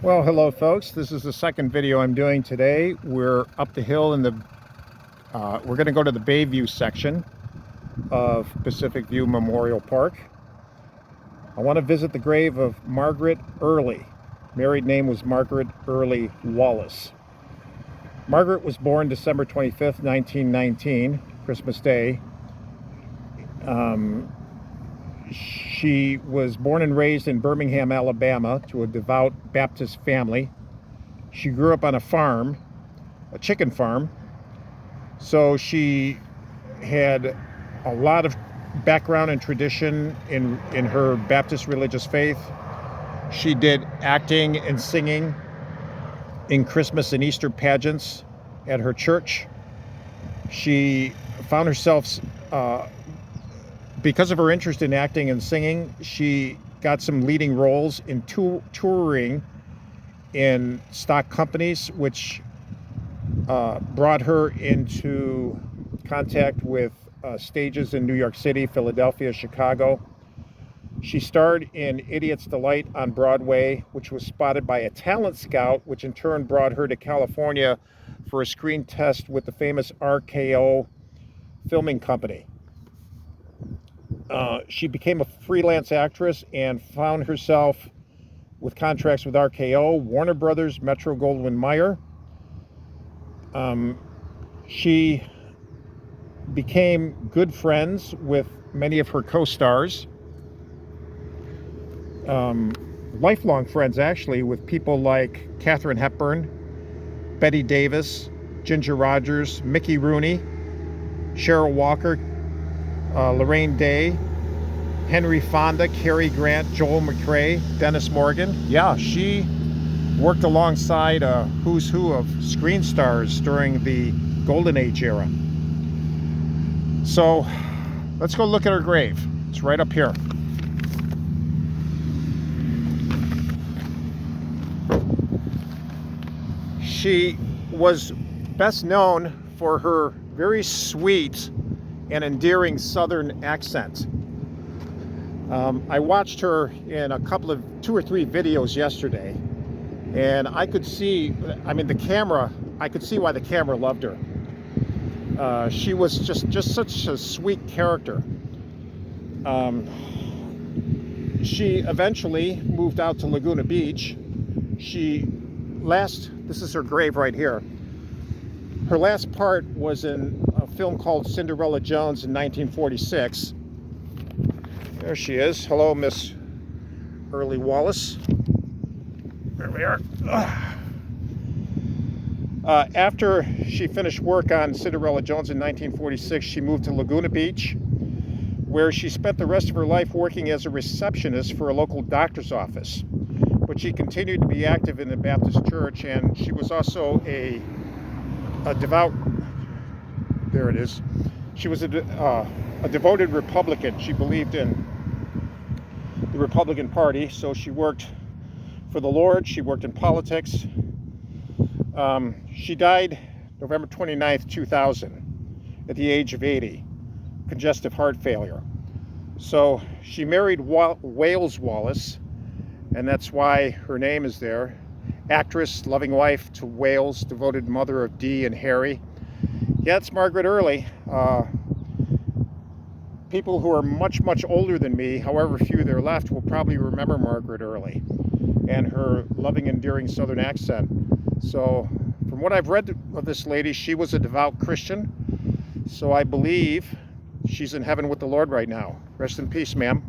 Well, hello folks. This is the second video I'm doing today. We're up the hill in we're going to go to the Bayview section of Pacific View Memorial Park. I want to visit the grave of Margaret Early. Married name was Margaret Early Wallace. Margaret was born December 25th, 1919, Christmas Day. She was born and raised in Birmingham, Alabama, to a devout Baptist family. She grew up on a farm, a chicken farm, so she had a lot of background and tradition in her Baptist religious faith. She did acting and singing in Christmas and Easter pageants at her church. She found herself because of her interest in acting and singing, she got some leading roles in touring in stock companies, which brought her into contact with stages in New York City, Philadelphia, Chicago. She starred in Idiot's Delight on Broadway, which was spotted by a talent scout, which in turn brought her to California for a screen test with the famous RKO filming company. She became a freelance actress and found herself with contracts with RKO, Warner Brothers, Metro-Goldwyn-Mayer. She became good friends with many of her co-stars. Lifelong friends, actually, with people like Katharine Hepburn, Bette Davis, Ginger Rogers, Mickey Rooney, Cheryl Walker, Lorraine Day, Henry Fonda, Cary Grant, Joel McCrea, Dennis Morgan. Yeah, she worked alongside a who's who of screen stars during the Golden Age era. So let's go look at her grave. It's right up here. She was best known for her very sweet and endearing Southern accent. I watched her in two or three videos yesterday, and I could see, I could see why the camera loved her. She was just such a sweet character. She eventually moved out to Laguna Beach. This is her grave right here. Her last part was in a film called Cinderella Jones in 1946. There she is. Hello, Miss Early Wallace. There we are. After she finished work on Cinderella Jones in 1946, she moved to Laguna Beach, where she spent the rest of her life working as a receptionist for a local doctor's office. But she continued to be active in the Baptist church, and she was also a devout, there it is, she was a devoted Republican. She believed in the Republican Party, so she worked for the Lord. She worked in politics. She died November 29th, 2000, at the age of 80, congestive heart failure. So she married Wales Wallace, and that's why her name is there. Actress, loving wife to Wales, devoted mother of Dee and Harry. Yeah, it's Margaret Early. People who are much, much older than me, however few there left, will probably remember Margaret Early and her loving, endearing Southern accent. So, from what I've read of this lady, she was a devout Christian. So I believe she's in heaven with the Lord right now. Rest in peace, ma'am.